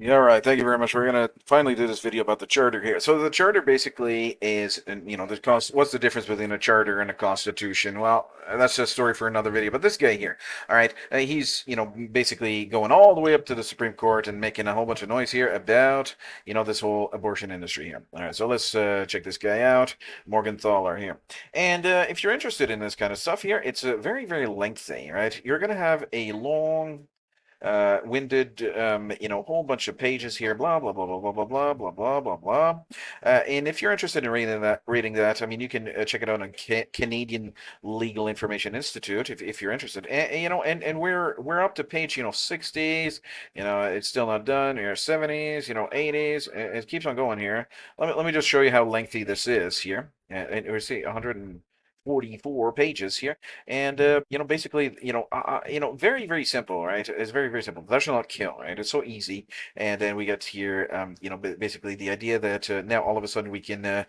Yeah, all right. Thank you very much. We're gonna finally do this video about the charter here. So the charter basically is, and the cost. What's the difference between a charter and a constitution? Well, that's a story for another video. But this guy here, all right, he's basically going all the way up to the Supreme Court and making a whole bunch of noise here about this whole abortion industry here. All right, so let's check this guy out, Morgentaler here. And if you're interested in this kind of stuff here, it's very very lengthy. Right, you're gonna have a long winded, whole bunch of pages here, blah blah blah blah blah blah blah blah blah blah blah. And if you're interested in reading that, I mean, you can check it out on Canadian Legal Information Institute if you're interested. And we're up to page 60s. It's still not done. 70s, 80s. It keeps on going here. Let me just show you how lengthy this is here. And we see 144 pages here. And basically, very very simple, right? It's very very simple. Thou shalt not kill, right? It's so easy. And then we get here, basically the idea that now all of a sudden we can,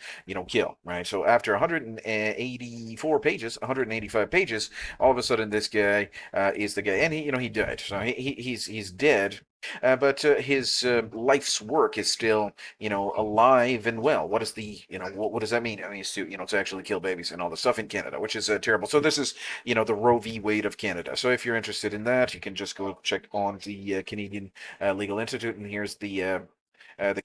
kill, right? So after 184 pages, 185 pages, all of a sudden this guy is the guy, and he died. So he's dead. But his life's work is still, alive and well. What is what does that mean? I mean, it's to actually kill babies and all the stuff in Canada, which is terrible. So this is, the Roe v. Wade of Canada. So if you're interested in that, you can just go check on the Canadian Legal Institute, and here's the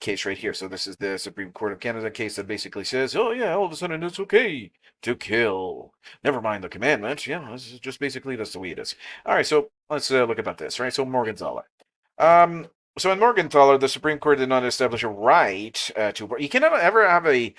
case right here. So this is the Supreme Court of Canada case that basically says, oh yeah, all of a sudden it's okay to kill. Never mind the commandment. Yeah, this is just basically that's the way it is. All right, so let's look about this. Right, so Morgentaler. Um, so in Morgenthaler, the Supreme Court did not establish a right to. You cannot ever have a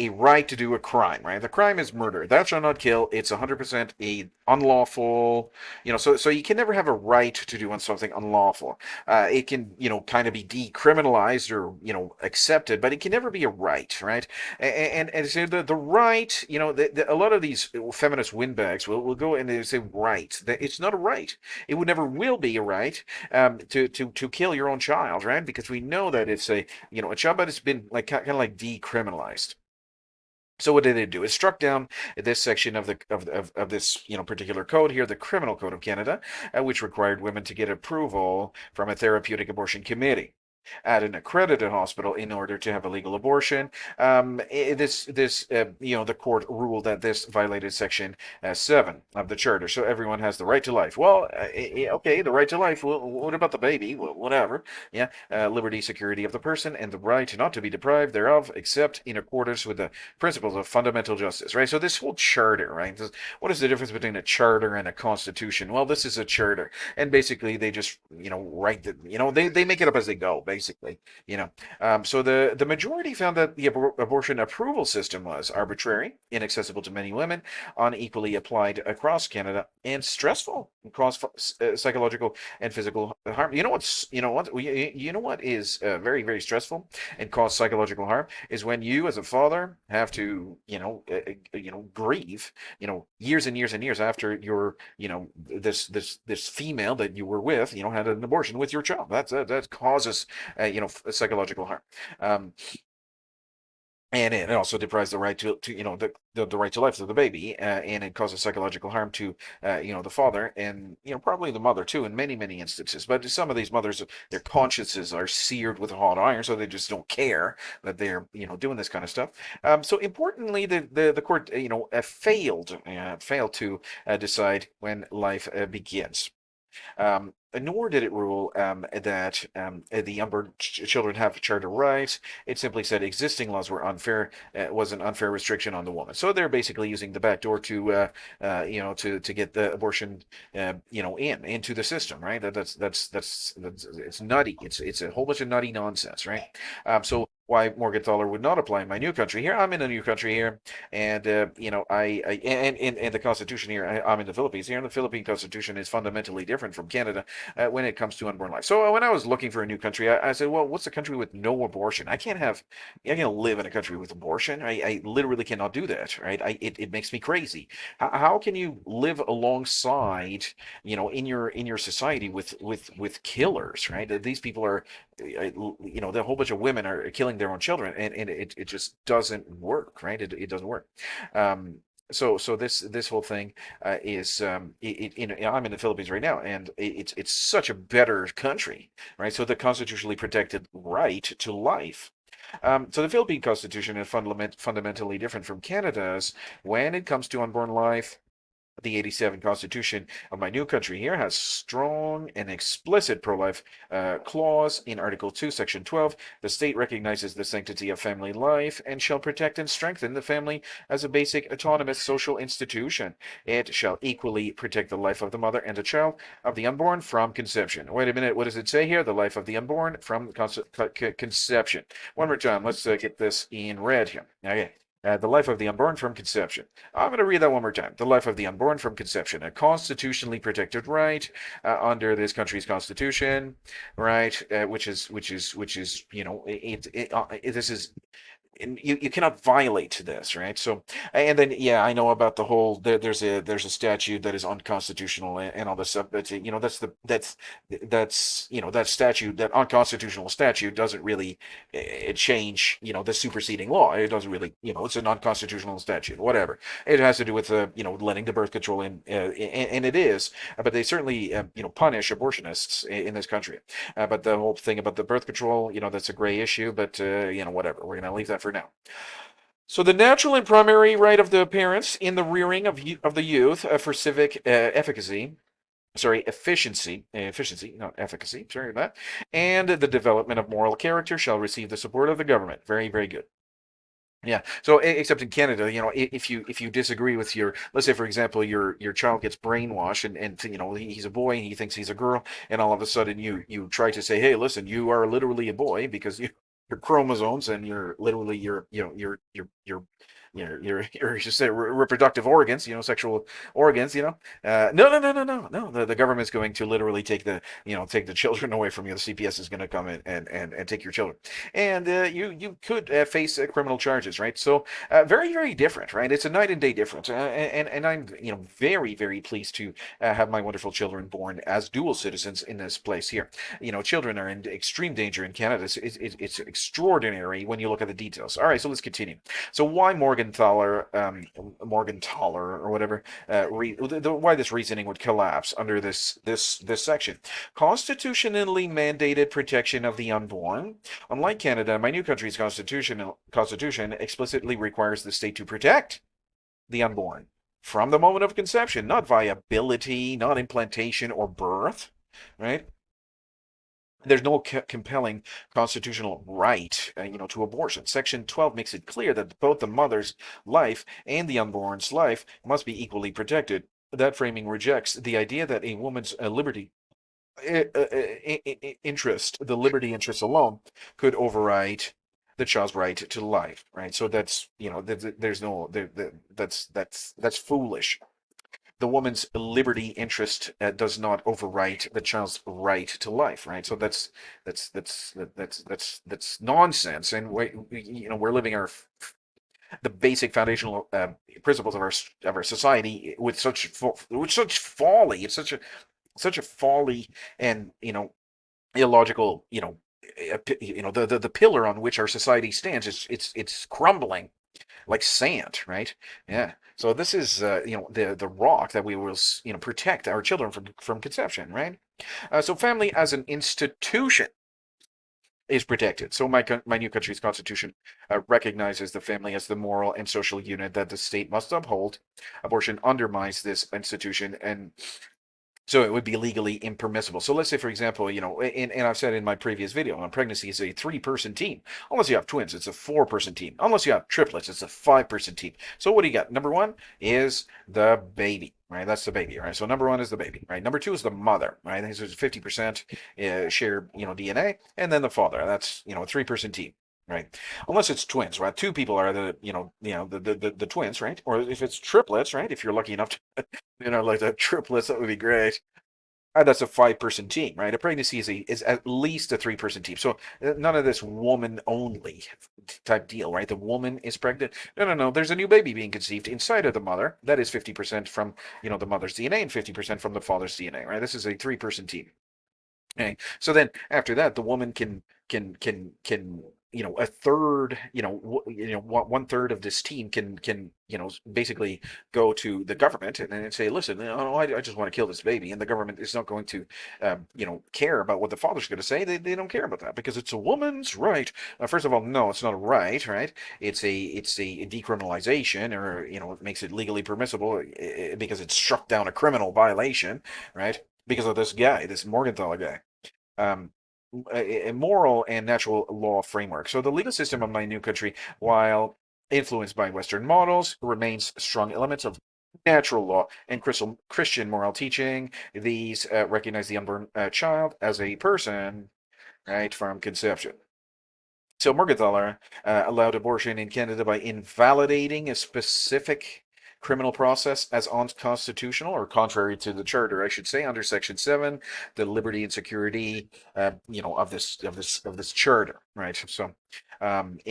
right to do a crime, right? The crime is murder. Thou shalt not kill. It's 100% a unlawful. So you can never have a right to do something unlawful. It can, kind of be decriminalized or accepted, but it can never be a right, right? And so the right, a lot of these feminist windbags will go and they say right. It's not a right. It would never will be a right to kill your own child, right? Because we know that it's a child that has been like kind of like decriminalized. So what did it do? It struck down this section of the of this particular code here, the Criminal Code of Canada, which required women to get approval from a therapeutic abortion committee at an accredited hospital in order to have a legal abortion. The court ruled that this violated Section 7 of the Charter. So everyone has the right to life. Well, okay, the right to life. Well, what about the baby? Well, whatever. Yeah, liberty, security of the person, and the right not to be deprived thereof, except in accordance with the principles of fundamental justice. Right. So this whole charter, right? What is the difference between a charter and a constitution? Well, this is a charter, and basically they just write the they make it up as they go, basically. So the majority found that the abortion approval system was arbitrary, inaccessible to many women, unequally applied across Canada, and stressful, and caused psychological and physical harm. You know what is very very stressful and cause psychological harm is when you as a father have to grieve years and years and years after your this female that you were with had an abortion with your child. That causes psychological harm. Um, and it also deprives the right to the right to life of the baby, and it causes psychological harm to the father, and probably the mother too in many many instances. But some of these mothers, their consciences are seared with a hot iron, so they just don't care that they're doing this kind of stuff. So importantly, the court failed to decide when life begins. Nor did it rule that the unborn children have charter rights. It simply said existing laws were unfair, was an unfair restriction on the woman. So they're basically using the back door to get the abortion, into the system, right? That's it's nutty. It's a whole bunch of nutty nonsense, right? So why Morgenthaler would not apply in my new country here? I'm in a new country here, and and the Constitution here. I'm in the Philippines here, and the Philippine Constitution is fundamentally different from Canada when it comes to unborn life. So when I was looking for a new country, I said, well, what's a country with no abortion? I can't live in a country with abortion. I literally cannot do that, right? It makes me crazy. How can you live alongside, in your society with killers, right? These people are, the whole bunch of women are killing their own children, and it just doesn't work, right? It doesn't work. Um, So this whole thing is I'm in the Philippines right now, and it's such a better country, right? So the constitutionally protected right to life. So the Philippine Constitution is fundamentally different from Canada's when it comes to unborn life. The 87 Constitution of my new country here has strong and explicit pro-life clause in Article 2, Section 12. The state recognizes the sanctity of family life and shall protect and strengthen the family as a basic autonomous social institution. It shall equally protect the life of the mother and the child of the unborn from conception. Wait a minute, what does it say here? The life of the unborn from conception. One more time, let's get this in red here. Okay. The life of the unborn from conception. I'm going to read that one more time. The life of the unborn from conception, a constitutionally protected right under this country's constitution, right? Which is this is you cannot violate this, right? So, and then yeah, I know about the whole there's a statute that is unconstitutional and all this stuff, but that's that statute, that unconstitutional statute doesn't really change the superseding law. It doesn't really, it's an unconstitutional statute, whatever. It has to do with letting the birth control in, and it is, but they certainly punish abortionists in this country. But the whole thing about the birth control, that's a gray issue, but whatever. We're going to leave that for now. So the natural and primary right of the parents in the rearing of the youth for civic efficiency, not efficacy, sorry about that, and the development of moral character shall receive the support of the government. Very, very good. Yeah. So except in Canada, if you disagree with let's say for example, your child gets brainwashed and he's a boy and he thinks he's a girl, and all of a sudden you try to say, hey, listen, you are literally a boy because your chromosomes and you're literally your just say reproductive organs, sexual organs, no, no, no, no, no, no. The government's going to literally take the children away from you. The CPS is going to come in and take your children, and you could face criminal charges, right? So very, very different, right? It's a night and day difference, and I'm very, very pleased to have my wonderful children born as dual citizens in this place here. Children are in extreme danger in Canada. It's extraordinary when you look at the details. All right, so let's continue. So why Morgentaler or whatever, why this reasoning would collapse under this section? Constitutionally mandated protection of the unborn. Unlike Canada, my new country's constitution explicitly requires the state to protect the unborn from the moment of conception, not viability, not implantation or birth, right? There's no compelling constitutional right, to abortion. Section 12 makes it clear that both the mother's life and the unborn's life must be equally protected. That framing rejects the idea that a woman's liberty interest, the liberty interest alone, could override the child's right to life, right? So that's, there's no, that's foolish. The woman's liberty interest does not overwrite the child's right to life, right? So that's nonsense, and we're living the basic foundational principles of our society with such folly. It's such a folly, and illogical. The pillar on which our society stands is it's crumbling like sand, right? Yeah. So this is the rock that we will protect our children from conception, right? So family as an institution is protected. So my new country's constitution recognizes the family as the moral and social unit that the state must uphold. Abortion undermines this institution, and so it would be legally impermissible. So let's say, for example, and I've said in my previous video, on pregnancy is a 3-person team. Unless you have twins, it's a 4-person team. Unless you have triplets, it's a 5-person team. So what do you got? Number one is the baby, right? That's the baby, right? So number one is the baby, right? Number two is the mother, right? There's 50% shared, DNA, and then the father. That's, a 3-person team. Right, unless it's twins, right? Two people are the twins, right? Or if it's triplets, right? If you're lucky enough to like the triplets, that would be great. That's a 5-person team, right? A pregnancy is at least a 3-person team. So none of this woman only type deal, right? The woman is pregnant. No, no, no. There's a new baby being conceived inside of the mother. That is 50% from, the mother's DNA and 50% from the father's DNA, right? This is a 3-person team. Okay. So then after that, the woman can a third, one third of this team can basically go to the government and say, listen, I just want to kill this baby, and the government is not going to, care about what the father's going to say. They don't care about that because it's a woman's right. First of all, no, it's not a right, right? It's a decriminalization, or it makes it legally permissible because it struck down a criminal violation, right? Because of this guy, this Morgentaler guy. Um, a moral and natural law framework. So the legal system of my new country, while influenced by Western models, remains strong elements of natural law and Christian moral teaching. These recognize the unborn child as a person, right, from conception. So Morgentaler allowed abortion in Canada by invalidating a specific criminal process as unconstitutional, or contrary to the charter, I should say, under Section 7, the liberty and security, of this charter, right? So, and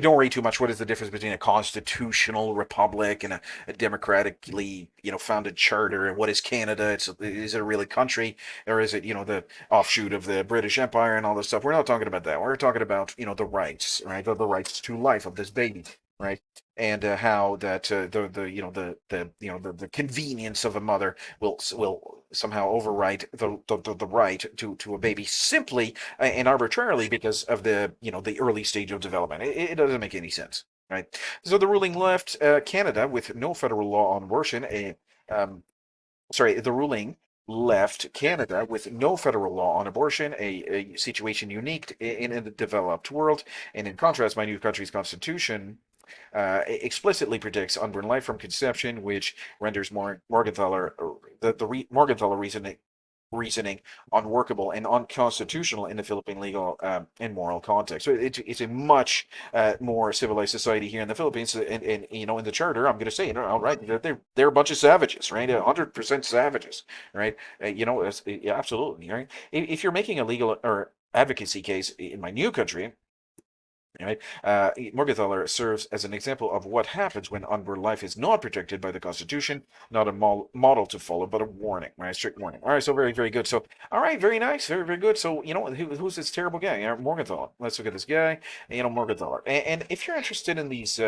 don't worry too much. What is the difference between a constitutional republic and a democratically, founded charter? And what is Canada? Is it a really country, or is it, the offshoot of the British Empire and all this stuff? We're not talking about that. We're talking about, the rights, right? The rights to life of this baby, right? And how that the convenience of a mother will somehow override the right to a baby, simply and arbitrarily, because of the early stage of development. It doesn't make any sense, right? So the ruling left Canada with no federal law on abortion. The ruling left Canada with no federal law on abortion, a situation unique in the developed world. And in contrast, my new country's constitution explicitly predicts unborn life from conception, which renders Morgentaler Morgentaler reasoning unworkable and unconstitutional in the Philippine legal and moral context. So it's a much more civilized society here in the Philippines, and in the charter, I'm going to say it outright, they're a bunch of savages, right? 100% savages, right? Yeah, absolutely, right? If you're making a legal or advocacy case in my new country, right? Morgenthaler serves as an example of what happens when unborn life is not protected by the Constitution, not a model to follow, but a warning, right? A strict warning. All right, so very, very good. So, all right, very nice, very, very good. So, who's this terrible guy? Morgenthaler. Let's look at this guy, Morgenthaler. And if you're interested in these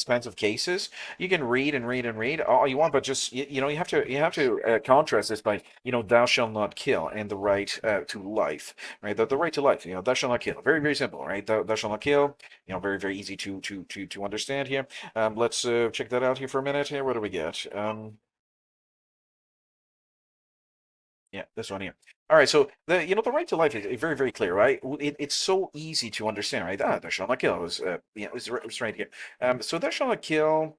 kinds of cases, you can read and read and read all you want, but just you have to contrast this by thou shalt not kill and the right to life, right? The right to life, thou shalt not kill. Very, very simple, right? Thou shalt not kill. Very, very easy to understand here. Let's check that out here for a minute. Here, what do we get? Yeah, this one here. All right, so the right to life is very, very clear, right? It's so easy to understand, right? Thou shalt not kill. It's right here. So thou shalt not kill.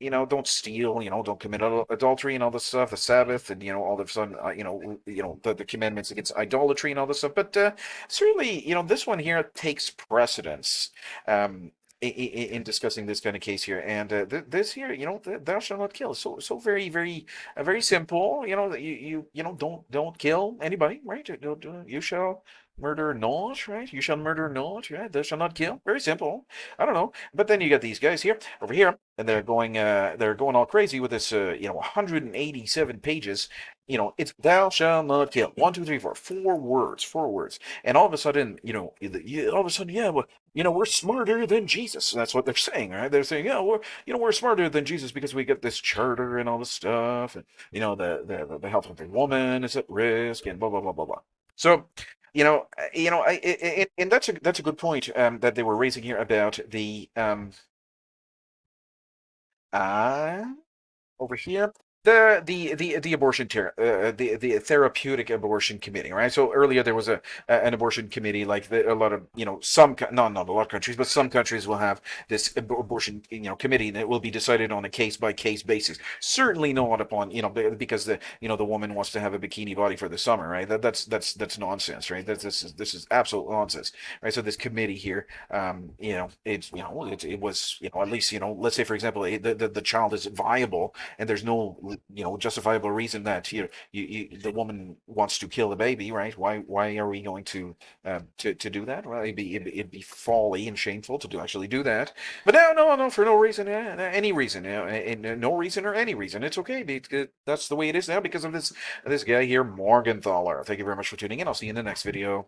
Don't steal. Don't commit adultery and all this stuff. The Sabbath, and all of a sudden, the commandments against idolatry and all this stuff. But certainly, this one here takes precedence. In discussing this kind of case here, and this here, thou shalt not kill. So very, very, very simple. That don't kill anybody, right? You shall murder not, right? You shall murder not, right? Thou shalt not kill. Very simple. I don't know, but then you got these guys here over here, and they're going all crazy with this 187 pages. It's thou shalt not kill. One, two, three, four. Four words. And all of a sudden, yeah, well, we're smarter than Jesus. That's what they're saying, right? They're saying, yeah, we're smarter than Jesus because we get this charter and all this stuff, and the health of the woman is at risk, and blah blah blah blah blah. So, and that's a good point that they were raising here about the uh over here. The the therapeutic abortion committee, right? So earlier there was an abortion committee, like a lot of not a lot of countries, but some countries will have this abortion committee, and it will be decided on a case by case basis. Certainly not upon because the woman wants to have a bikini body for the summer, right? That's nonsense, right? This is absolute nonsense, right? So this committee here, it was at least let's say for example the child is viable, and there's no justifiable reason that the woman wants to kill the baby, right? Why are we going to do that? Well, it'd be folly and shameful to actually do that. But no, for no reason, any reason, and no reason or any reason, it's okay. That's the way it is now because of this guy here, Morgenthaler. Thank you very much for tuning in. I'll see you in the next video.